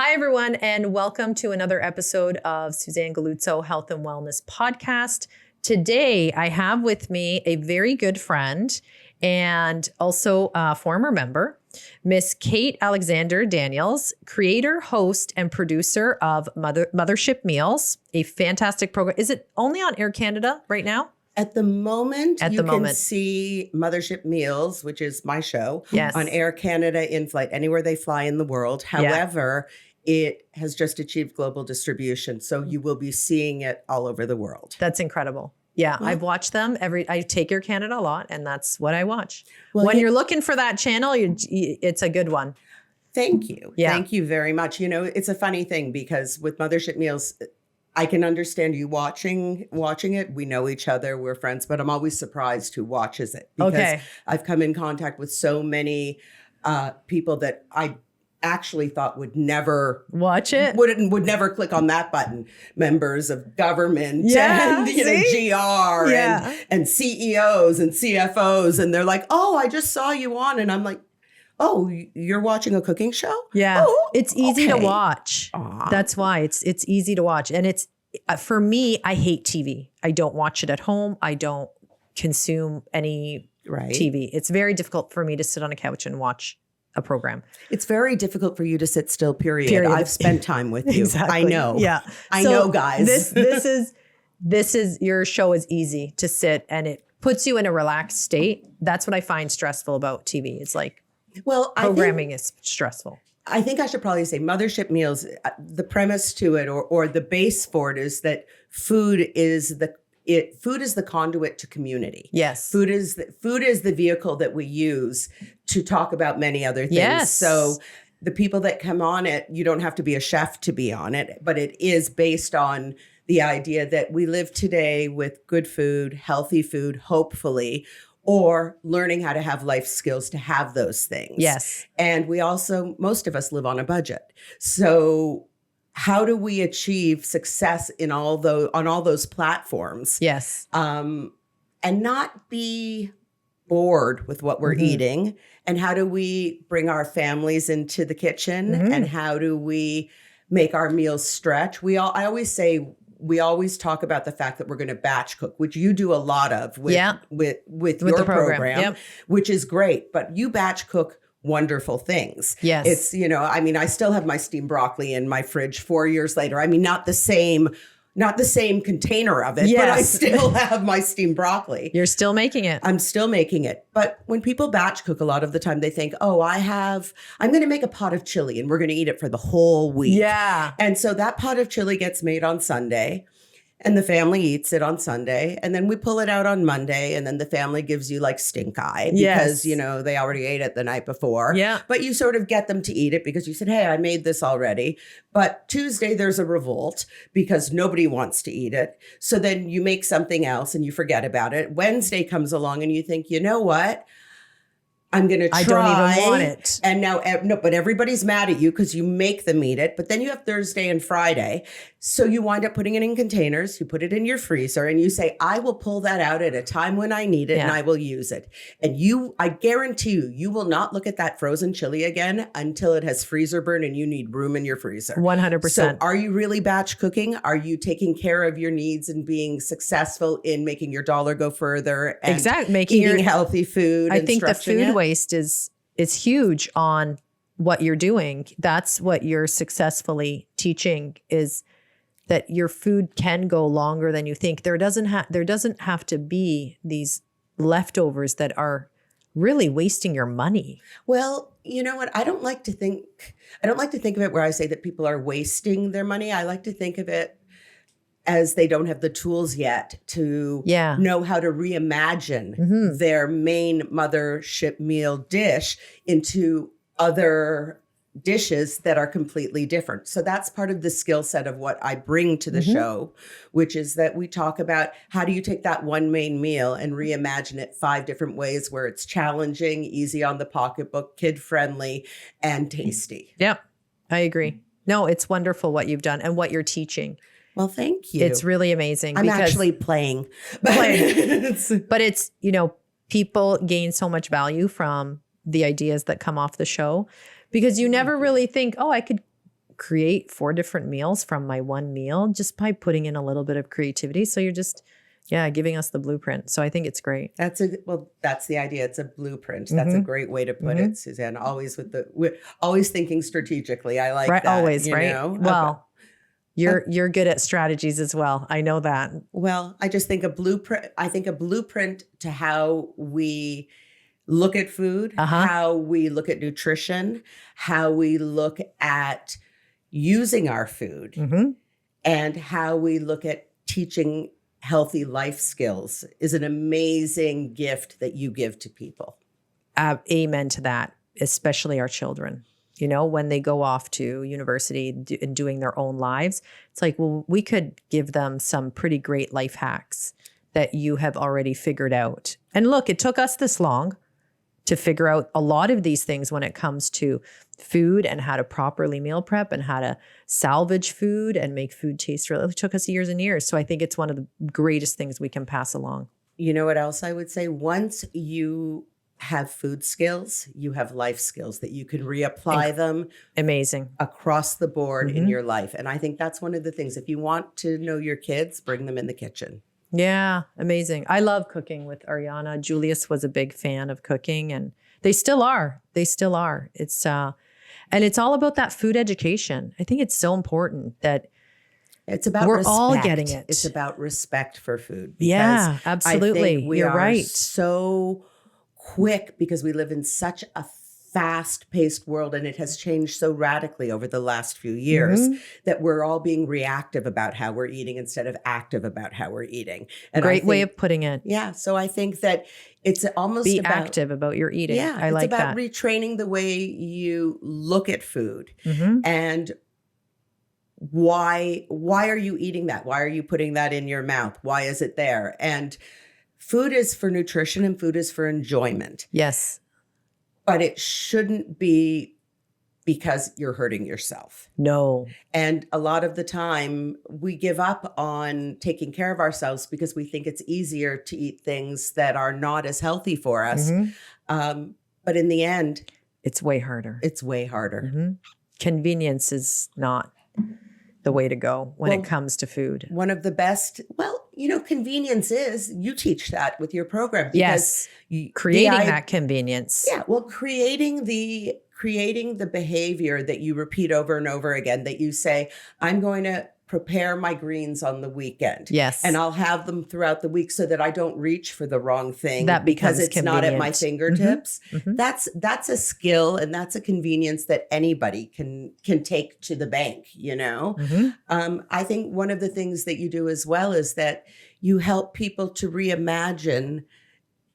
Hi, everyone, and welcome to another episode of Suzan Galluzzo Health and Wellness Podcast. Today, I have with me a very good friend and also a former member, Miss Kate Alexander Daniels, creator, host, and producer of Mothership Meals, a fantastic program. Is it only on Air Canada right now? At the moment, you can see Mothership Meals, which is my show, on Air Canada in-flight, anywhere they fly in the world. However, it has just achieved global distribution, so you will be seeing it all over the world. That's incredible. Yeah, I've watched them. I take Air Canada a lot, and that's what I watch. Well, when you're looking for that channel, it's a good one. Thank you. Yeah. Thank you very much. You know, it's a funny thing because with Mothership Meals, I can understand you watching it. We know each other. We're friends, but I'm always surprised who watches it because I've come in contact with so many people that I actually thought would never watch it, would never click on that button. Members of government and GR and CEOs and CFOs, and they're like, "Oh, I just saw you on," and I'm like, "Oh, you're watching a cooking show?" Yeah. Oh, it's easy to watch. Aww. That's why it's easy to watch. And it's, for me, I hate TV. I don't watch it at home. I don't consume any TV. It's very difficult for me to sit on a couch and watch a program. It's very difficult for you to sit still, period. I've spent time with you. Exactly. I know. Yeah. I know, guys. This is your show is easy to sit and it puts you in a relaxed state. That's what I find stressful about TV. It's like, programming is stressful. I think I should probably say Mothership Meals, the premise to it or the base for it is that food is the conduit to community. Yes. Food is the vehicle that we use to talk about many other things. Yes. So the people that come on it, you don't have to be a chef to be on it, but it is based on the idea that we live today with good food, healthy food, hopefully, or learning how to have life skills to have those things. Yes. And we also, most of us live on a budget. So how do we achieve success on all those platforms? Yes. And not be bored with what we're eating? And how do we bring our families into the kitchen? And how do we make our meals stretch? I always say, we always talk about the fact that we're going to batch cook, which you do a lot of with your program, which is great. But you batch cook wonderful things. Yes. It's, I still have my steamed broccoli in my fridge 4 years later. I mean, not the same container of it, but I still have my steamed broccoli. You're still making it. I'm still making it. But when people batch cook, a lot of the time they think, oh, I'm going to make a pot of chili and we're going to eat it for the whole week. Yeah. And so that pot of chili gets made on Sunday. And the family eats it on Sunday. And then we pull it out on Monday. And then the family gives you like stink eye because, they already ate it the night before. Yeah. But you sort of get them to eat it because you said, hey, I made this already. But Tuesday, there's a revolt because nobody wants to eat it. So then you make something else and you forget about it. Wednesday comes along and you think, you know what? I'm going to try. I don't even want it. And now, but everybody's mad at you because you make them eat it. But then you have Thursday and Friday. So you wind up putting it in containers. You put it in your freezer and you say, I will pull that out at a time when I need it and I will use it. And I guarantee you will not look at that frozen chili again until it has freezer burn and you need room in your freezer. 100%. So are you really batch cooking? Are you taking care of your needs and being successful in making your dollar go further? And eating healthy food. I think the food waste is huge on what you're doing. That's what you're successfully teaching is that your food can go longer than you think. There doesn't have to be these leftovers that are really wasting your money. Well, you know what? I don't like to think of it where I say that people are wasting their money. I like to think of it as they don't have the tools yet to know how to reimagine their main Mothership meal dish into other dishes that are completely different. So that's part of the skill set of what I bring to the show, which is that we talk about how do you take that one main meal and reimagine it 5 different ways where it's challenging, easy on the pocketbook, kid-friendly, and tasty. Yep, I agree. No, it's wonderful what you've done and what you're teaching. Well, thank you. It's really amazing. I'm actually playing. But it's, people gain so much value from the ideas that come off the show because you never really think, oh, I could create 4 different meals from my one meal just by putting in a little bit of creativity. So you're just, giving us the blueprint. So I think it's great. That's the idea. It's a blueprint. That's a great way to put it, Suzanne. We're always thinking strategically. I like right, that. Always, right? Well, you're good at strategies as well. I know that. Well, I just think a blueprint to how we look at food, how we look at nutrition, how we look at using our food, and how we look at teaching healthy life skills is an amazing gift that you give to people. Amen to that, especially our children. When they go off to university and doing their own lives, it's like, well, we could give them some pretty great life hacks that you have already figured out. And look, it took us this long to figure out a lot of these things when it comes to food and how to properly meal prep and how to salvage food and make food taste real. It took us years and years. So I think it's one of the greatest things we can pass along. You know what else I would say? Once you have food skills, you have life skills that you can reapply them amazing across the board in your life. And I think that's one of the things. If you want to know your kids, bring them in the kitchen. Yeah, amazing. I love cooking with Ariana. Julius was a big fan of cooking, and they still are. It's and it's all about that food education. I think it's so important that it's about we're respect. all getting it. It's about respect for food. Yeah, absolutely. I think we You're are right. So quick because we live in such a fast-paced world, and it has changed so radically over the last few years that we're all being reactive about how we're eating instead of active about how we're eating. And Great way of putting it. Yeah. So I think that it's almost be active about your eating. Yeah, I like that. It's about retraining the way you look at food and why are you eating that? Why are you putting that in your mouth? Why is it there? And food is for nutrition and food is for enjoyment. Yes. But it shouldn't be because you're hurting yourself. No. And a lot of the time we give up on taking care of ourselves because we think it's easier to eat things that are not as healthy for us. But in the end, it's way harder. Convenience is not the way to go when it comes to food. One of the best, convenience is, you teach that with your program. Because creating that convenience. Yeah, well, creating the behavior that you repeat over and over again, that you say, I'm going to prepare my greens on the weekend. Yes. And I'll have them throughout the week so that I don't reach for the wrong thing that because it's convenient. Not at my fingertips. That's a skill and that's a convenience that anybody can take to the bank, I think one of the things that you do as well is that you help people to reimagine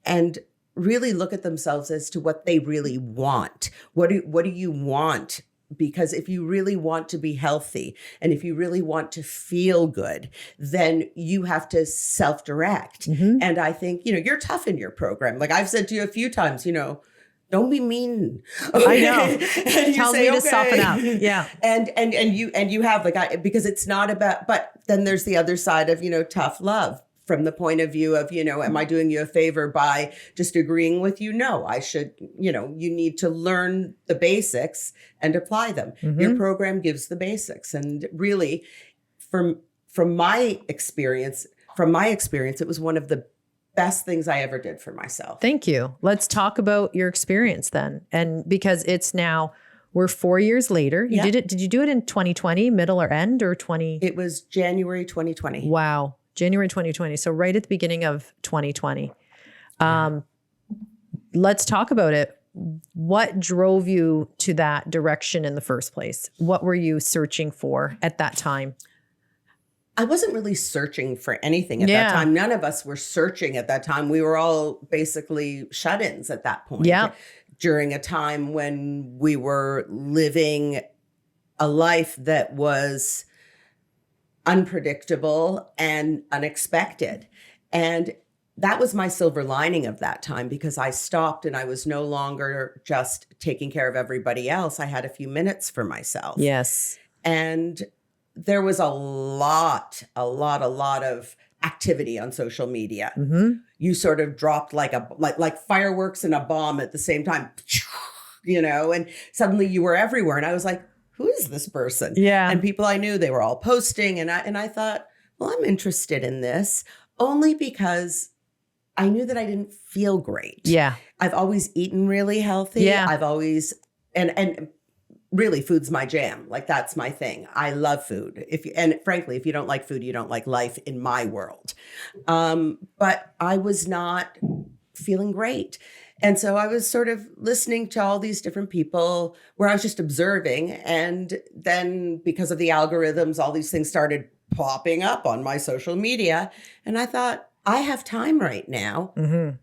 and really look at themselves as to what they really want. What do you want? Because if you really want to be healthy and if you really want to feel good, then you have to self-direct. And I think, you're tough in your program. Like I've said to you a few times, don't be mean. I know. Tells me to soften up. Yeah. And you have because it's not about, but then there's the other side of, tough love. From the point of view of, am I doing you a favor by just agreeing with you? No, I should, you need to learn the basics and apply them. Your program gives the basics. And really, from my experience, it was one of the best things I ever did for myself. Thank you. Let's talk about your experience then. And because we're 4 years later. You did it. Did you do it in 2020, middle or end, or 20? It was January 2020. Wow. January 2020. So right at the beginning of 2020. Let's talk about it. What drove you to that direction in the first place? What were you searching for at that time? I wasn't really searching for anything at that time. None of us were searching at that time. We were all basically shut-ins at that point. Yeah. During a time when we were living a life that was unpredictable and unexpected. And that was my silver lining of that time, because I stopped and I was no longer just taking care of everybody else. I had a few minutes for myself. Yes. And there was a lot of activity on social media. You sort of dropped like fireworks and a bomb at the same time, and suddenly you were everywhere. And I was like, who is this person? Yeah. And people I knew, they were all posting. And I thought, well, I'm interested in this only because I knew that I didn't feel great. Yeah. I've always eaten really healthy. Yeah. I've always, and really food's my jam. Like that's my thing. I love food. And frankly, if you don't like food, you don't like life in my world. But I was not feeling great. And so I was sort of listening to all these different people where I was just observing. And then because of the algorithms, all these things started popping up on my social media. And I thought, I have time right now. Mm-hmm.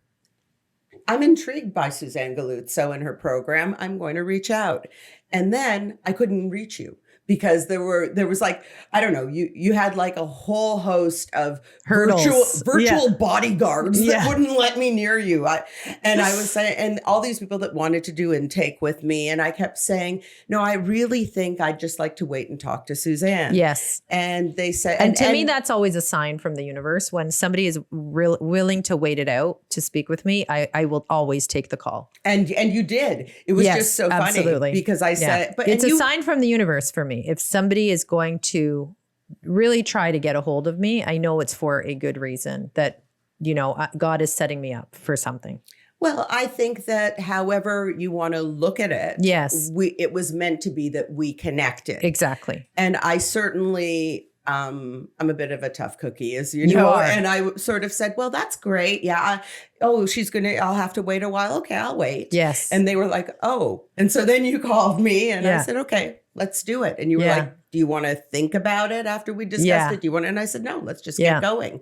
I'm intrigued by Suzan Galluzzo and her program. I'm going to reach out. And then I couldn't reach you because there was like, I don't know, you had like a whole host of Hurdles. virtual bodyguards that wouldn't let me near you. I was saying, and all these people that wanted to do intake with me. And I kept saying, no, I really think I'd just like to wait and talk to Suzan. Yes. And they said, and to me, that's always a sign from the universe. When somebody is willing to wait it out to speak with me, I will always take the call. And you did. It was just so funny. Absolutely. Because I said, but it's a sign from the universe for me. If somebody is going to really try to get a hold of me, I know it's for a good reason, that, you know, God is setting me up for something. Well, I think that however you want to look at it, yes, it was meant to be that we connected. Exactly. And I certainly, I'm a bit of a tough cookie, as you know. And I sort of said, well, that's great. Yeah. I'll have to wait a while. Okay, I'll wait. Yes. And they were like, oh. And so then you called me and I said, okay, let's do it. And you were like, do you want to think about it after we discussed it? Do you want to? And I said, no, let's just get going.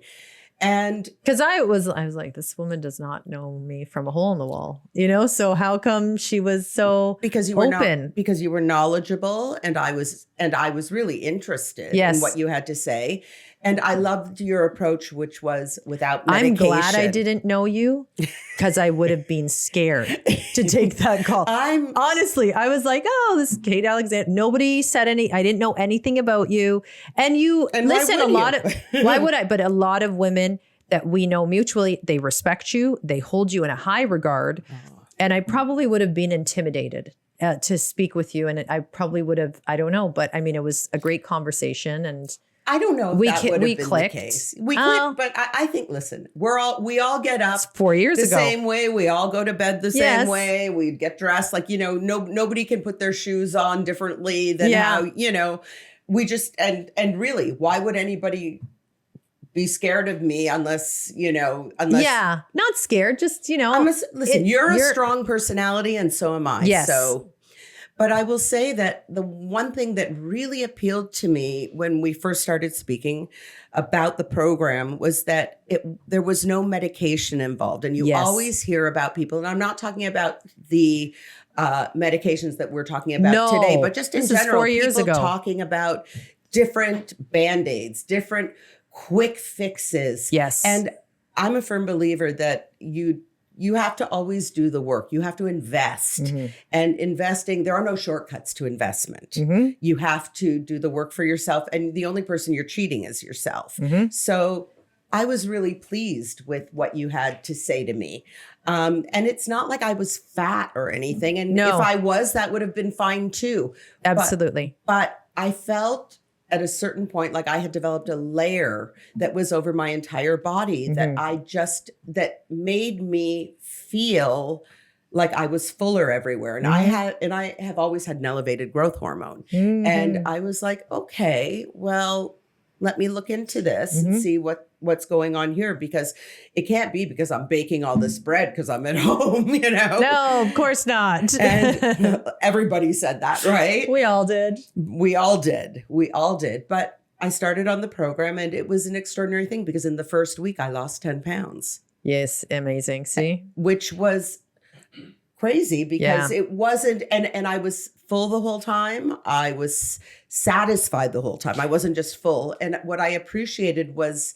And because I was like, this woman does not know me from a hole in the wall, you know? So how come she was so because you were open? Because you were knowledgeable and I was really interested in what you had to say. And I loved your approach, which was without medication. I'm glad I didn't know you because I would have been scared to take that call. Honestly, I was like, oh, this is Kate Alexander. Nobody said I didn't know anything about you. And listen, why would I? But a lot of women that we know mutually, they respect you. They hold you in a high regard. Oh. And I probably would have been intimidated to speak with you. And I probably would have, I don't know. But I mean, it was a great conversation and I don't know if that would have been clicked. The case. We clicked, but I think, listen, we all get up 4 years ago. The same way. We all go to bed the same way. We get dressed like, you know, nobody can put their shoes on differently than how, you know, we just, and really, why would anybody be scared of me unless not scared, just, you know. Listen, you're a strong personality and so am I. Yes. So. But I will say that the one thing that really appealed to me when we first started speaking about the program was that there was no medication involved. And you always hear about people, and I'm not talking about the medications that we're talking about today, but just in general, 4 years people ago. talking about different Band-Aids, different quick fixes. Yes. And I'm a firm believer that you have to always do the work. You have to invest. Mm-hmm. And investing, there are no shortcuts to investment. Mm-hmm. You have to do the work for yourself. And the only person you're cheating is yourself. Mm-hmm. So I was really pleased with what you had to say to me. And it's not like I was fat or anything. And if I was, that would have been fine too. Absolutely. But I felt at a certain point, like I had developed a layer that was over my entire body that made me feel like I was fuller everywhere. And I have always had an elevated growth hormone. Mm-hmm. And I was like, okay, well, let me look into this and see what's going on here, because it can't be because I'm baking all this bread because I'm at home, you know? No, of course not. And everybody said that, right? We all did. But I started on the program and it was an extraordinary thing because in the first week I lost 10 pounds. Yes. Amazing. See? Which was crazy because it wasn't, and I was full the whole time. I was satisfied the whole time. I wasn't just full. And what I appreciated was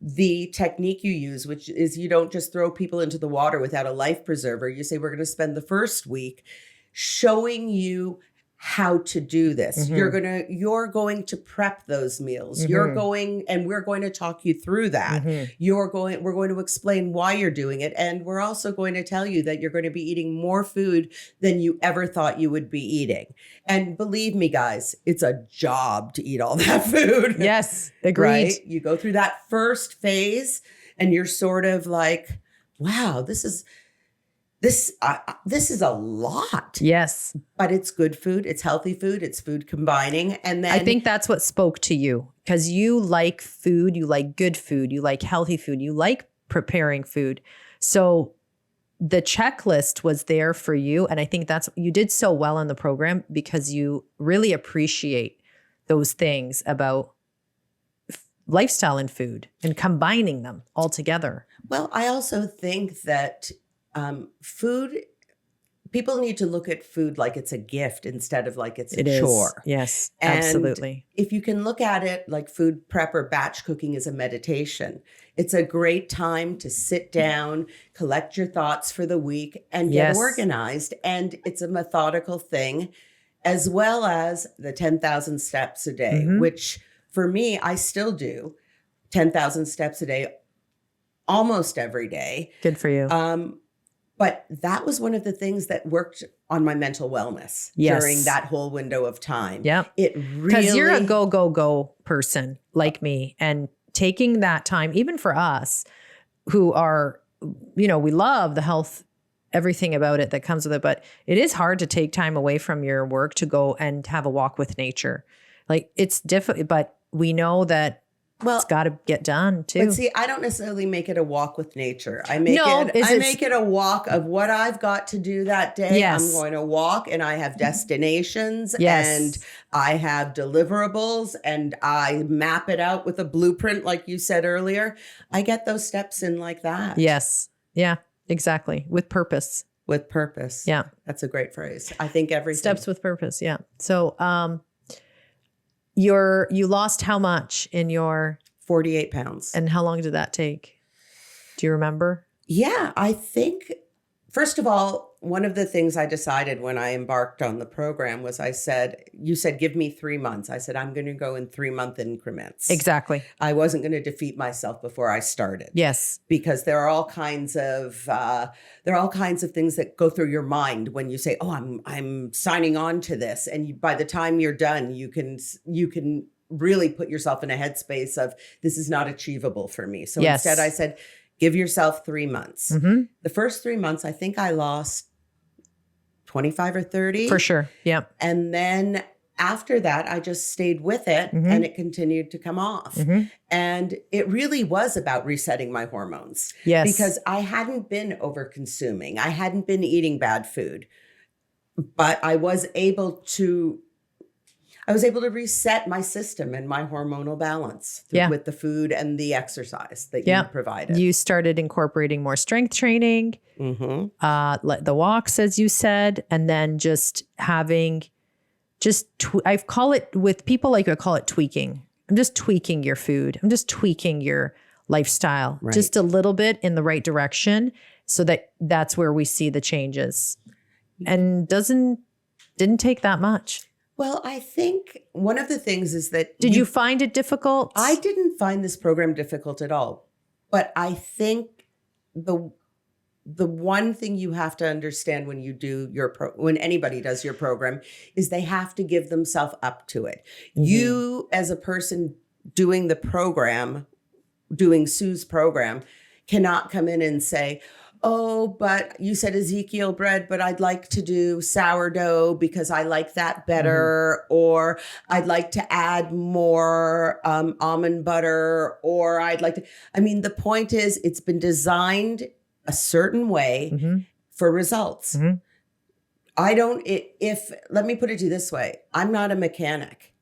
the technique you use, which is you don't just throw people into the water without a life preserver. You say, we're going to spend the first week showing you how to do this. Mm-hmm. You're going to prep those meals. Mm-hmm. We're going to talk you through that. Mm-hmm. We're going to explain why you're doing it. And we're also going to tell you that you're going to be eating more food than you ever thought you would be eating. And believe me, guys, it's a job to eat all that food. Yes, agreed. Right? You go through that first phase and you're sort of like, wow, this is a lot. Yes. But it's good food. It's healthy food. It's food combining. And then I think that's what spoke to you, because you like food, you like good food, you like healthy food, you like preparing food. So the checklist was there for you. And I think you did so well in the program because you really appreciate those things about lifestyle and food and combining them all together. Well, I also think that food, people need to look at food like it's a gift instead of like it's a chore. Yes, and absolutely. If you can look at it like food prep or batch cooking is a meditation, it's a great time to sit down, collect your thoughts for the week and get organized. And it's a methodical thing, as well as the 10,000 steps a day, which for me, I still do 10,000 steps a day almost every day. Good for you. But that was one of the things that worked on my mental wellness during that whole window of time. Yeah. It really... Because you're a go person like me. And taking that time, even for us who are, we love the health, everything about it that comes with it. But it is hard to take time away from your work to go and have a walk with nature. Like it's difficult, but we know that it's got to get done too. But see, I don't necessarily make it a walk with nature. I make it a walk of what I've got to do that day. Yes. I'm going to walk and I have destinations and I have deliverables and I map it out with a blueprint, like you said earlier. I get those steps in like that. Yes. Yeah, exactly. With purpose. With purpose. Yeah. That's a great phrase. I think everything. Steps with purpose. Yeah. So, you lost how much in your 48 pounds. And how long did that take? Do you remember? Yeah, I think, first of all, one of the things I decided when I embarked on the program was you said, give me 3 months. I said, I'm going to go in 3-month increments. Exactly. I wasn't going to defeat myself before I started. Yes. Because there are all kinds of things that go through your mind when you say, oh, I'm signing on to this. And by the time you're done, you can really put yourself in a headspace of this is not achievable for me. So instead I said, give yourself 3 months. The first 3 months, I think I lost 25 or 30. For sure. Yeah. And then after that, I just stayed with it and it continued to come off. And it really was about resetting my hormones. Yes. Because I hadn't been over consuming. I hadn't been eating bad food, but I was able to reset my system and my hormonal balance with the food and the exercise that you provided. You started incorporating more strength training, the walks, as you said, and then just having I call it, with people like you, I call it tweaking. I'm just tweaking your food. I'm just tweaking your lifestyle just a little bit in the right direction so that's where we see the changes. And didn't take that much. Well, I think one of the things is that... Did you find it difficult? I didn't find this program difficult at all. But I think the one thing you have to understand when you do when anybody does your program is they have to give themselves up to it. You, as a person doing the program, doing Sue's program, cannot come in and say, oh, but you said Ezekiel bread, but I'd like to do sourdough because I like that better. Or I'd like to add more almond butter, or the point is it's been designed a certain way for results. Let me put it to you this way. I'm not a mechanic.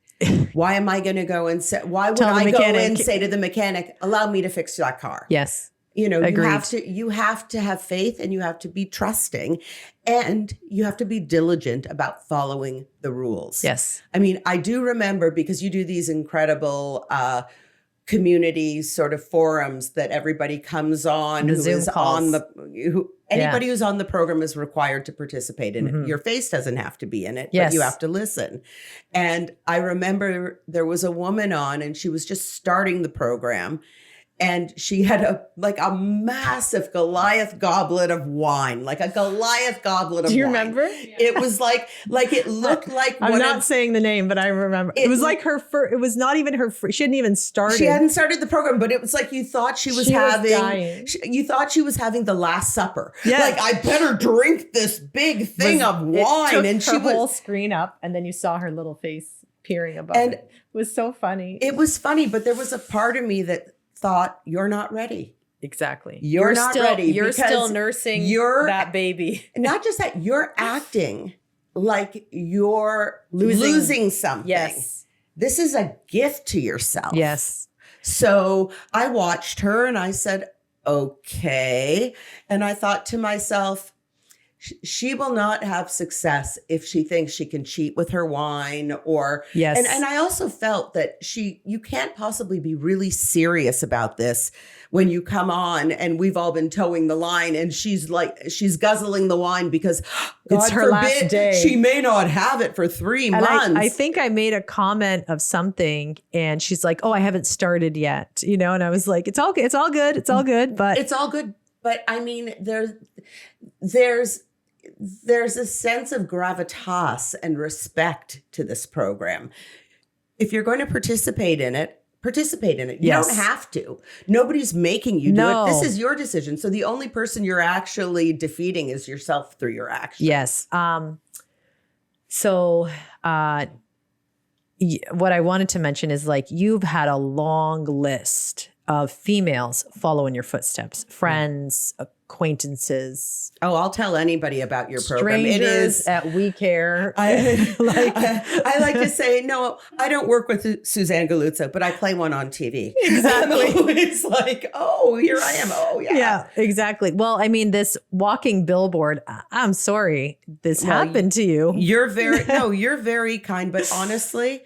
Why am I going to go and say, why would I go and say to the mechanic, allow me to fix that car? Yes. Agreed. You have to have faith and you have to be trusting and you have to be diligent about following the rules. Yes. I do remember, because you do these incredible community sort of forums that everybody comes on, the Zoom calls. Anybody who's on the program is required to participate in it. Your face doesn't have to be in it, but you have to listen. And I remember there was a woman on, and she was just starting the program. And she had a massive Goliath goblet of wine, like a Goliath goblet of wine. Do you remember? It was like it looked like I'm not saying the name, but I remember. It was like her first, it was not even her first, she hadn't even started. She hadn't started the program, but it was like you thought she was having the Last Supper. Yeah. Like, I better drink this big thing of wine. And she was whole screen up, and then you saw her little face peering above it. It was so funny. It was funny, but there was a part of me that thought, you're not ready. Exactly. You're not ready. You're still nursing that baby. Not just that, you're acting like you're losing something. Yes. This is a gift to yourself. Yes. So I watched her and I said, okay. And I thought to myself, she will not have success if she thinks she can cheat with her wine or, and I also felt that you can't possibly be really serious about this when you come on and we've all been towing the line and she's guzzling the wine because God it's her forbid, last day. She may not have it for 3 months. I think I made a comment of something and she's like, oh, I haven't started yet, and I was like, it's all good. It's all good. It's all good. But it's all good. But I mean, there's a sense of gravitas and respect to this program. If you're going to participate in it. You don't have to. Nobody's making you do it. This is your decision. So the only person you're actually defeating is yourself through your actions. Yes. What I wanted to mention is you've had a long list of females follow in your footsteps, friends, acquaintances. Oh, I'll tell anybody about your program. Strangers it is at We Care. I like to say, no, I don't work with Suzan Galluzzo, but I play one on TV. Exactly. It's like, oh, here I am. Oh, yeah. Yeah, exactly. Well, I mean, this walking billboard, I'm sorry this happened to you. You're very kind, but honestly,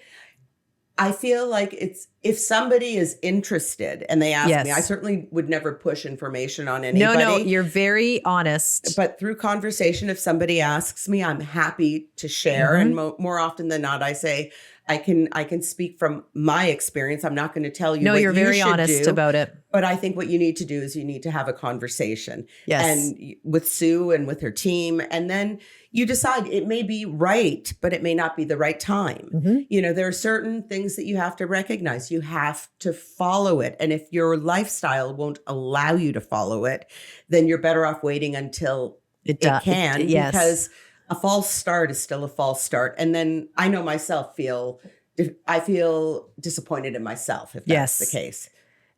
I feel like if somebody is interested and they ask me, I certainly would never push information on anybody. No, you're very honest. But through conversation, if somebody asks me, I'm happy to share. And more often than not, I say, I can speak from my experience. I'm not going to tell you. No, what you're very honest about it. But I think what you need to do is you need to have a conversation. Yes. And with Sue and with her team. And then you decide it may be right, but it may not be the right time. Mm-hmm. There are certain things that you have to recognize. You have to follow it. And if your lifestyle won't allow you to follow it, then you're better off waiting until it can. Yes. Because a false start is still a false start. And then I know myself feel disappointed in myself if that's the case.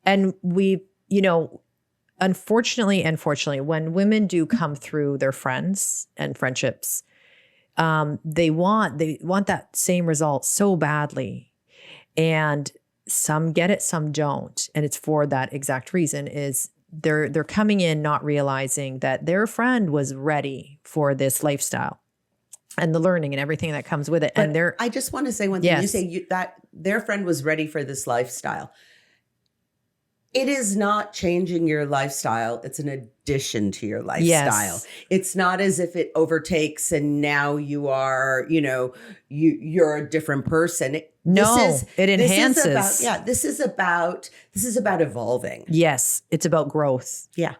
And we, unfortunately and fortunately, when women do come through their friends and friendships, they want that same result so badly. And some get it, some don't. And it's for that exact reason is they're coming in not realizing that their friend was ready for this lifestyle and the learning and everything that comes with it. But and I just want to say one thing. Yes. You say that their friend was ready for this lifestyle. It is not changing your lifestyle. It's an addition to your lifestyle. Yes. It's not as if it overtakes and now you are, you're a different person. It enhances. This is about evolving. Yes. It's about growth. Yeah.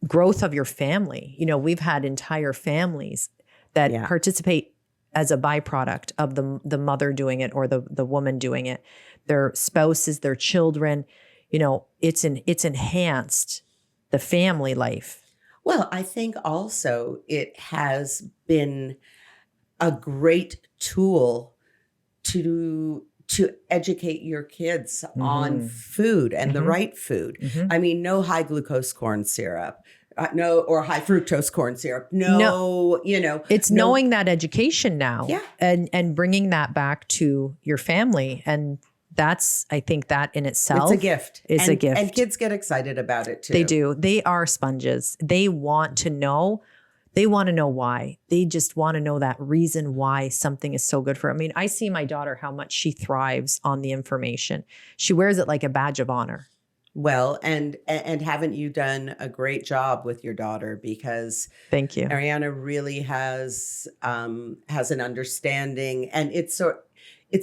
Growth of your family. We've had entire families that participate as a byproduct of the mother doing it or the woman doing it. Their spouses, their children, it's enhanced the family life. Well, I think also it has been a great tool to educate your kids on food and the right food. Mm-hmm. I mean, no high glucose corn syrup. Or high fructose corn syrup. It's knowing that education now and bringing that back to your family. And I think that in itself. It's a gift. It's a gift. And kids get excited about it too. They do. They are sponges. They want to know. They want to know why. They just want to know that reason why something is so good for them. I mean, I see my daughter, how much she thrives on the information. She wears it like a badge of honor. Well, and haven't you done a great job with your daughter? Because thank you. Ariana really has an understanding, and it's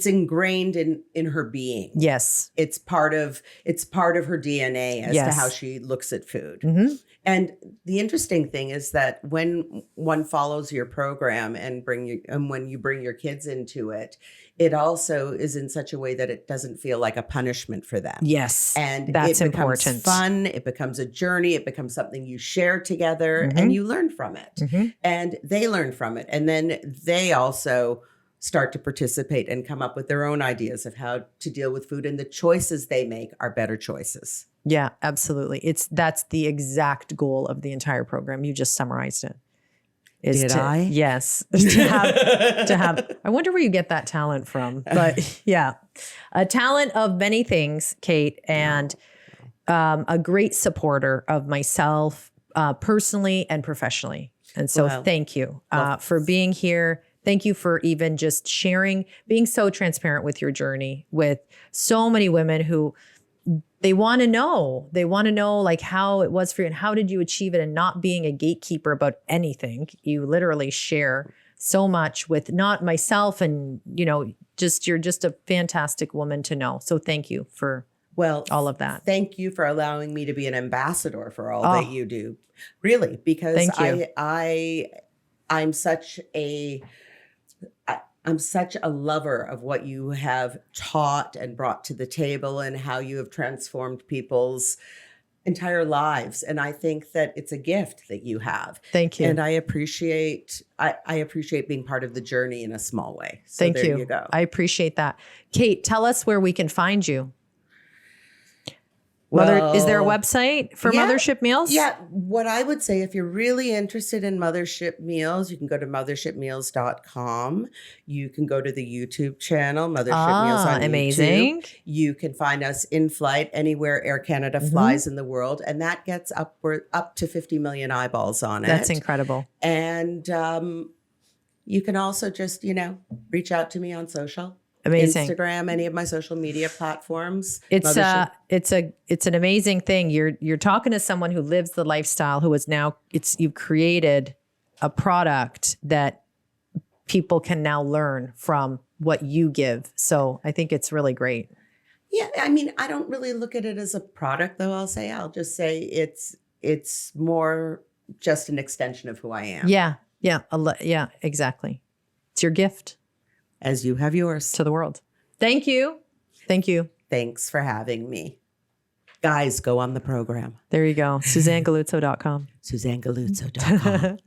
ingrained in her being. Yes. It's part of her DNA as to how she looks at food. Mm-hmm. And the interesting thing is that when one follows your program and when you bring your kids into it, it also is in such a way that it doesn't feel like a punishment for them. Yes. And that's it becomes important. fun. It becomes a journey. It becomes something you share together, and you learn from it. And they learn from it. And then they also start to participate and come up with their own ideas of how to deal with food. And the choices they make are better choices. Yeah, absolutely. That's the exact goal of the entire program. You just summarized it. Did I? Yes. To have, I wonder where you get that talent from, but yeah, a talent of many things, Kate, and a great supporter of myself personally and professionally. And so thank you for being here. Thank you for even just sharing, being so transparent with your journey with so many women who they want to know. They want to know like how it was for you and how did you achieve it, and not being a gatekeeper about anything. You literally share so much with not myself, and you're just a fantastic woman to know. So thank you for all of that. Thank you for allowing me to be an ambassador for all that you do. Really, because I'm such a lover of what you have taught and brought to the table and how you have transformed people's entire lives. And I think that it's a gift that you have. Thank you. And I appreciate being part of the journey in a small way. So Thank there you. you go. I appreciate that. Kate, tell us where we can find you. Is there a website for Mothership Meals? Yeah. What I would say, if you're really interested in Mothership Meals, you can go to mothershipmeals.com. You can go to the YouTube channel, Mothership Meals on amazing. YouTube. You can find us in flight anywhere Air Canada flies in the world. And that gets up to 50 million eyeballs on it. That's incredible. And you can also just, reach out to me on social. Amazing. Instagram, any of my social media platforms. It's an amazing thing. You're talking to someone who lives the lifestyle, who is now you've created a product that people can now learn from what you give. So I think it's really great. Yeah, I mean, I don't really look at it as a product, though. I'll just say it's more just an extension of who I am. Yeah, exactly. It's your gift. As you have yours. To the world. Thank you. Thank you. Thanks for having me. Guys, go on the program. There you go. SuzanGalluzzo.com. SuzanGalluzzo.com.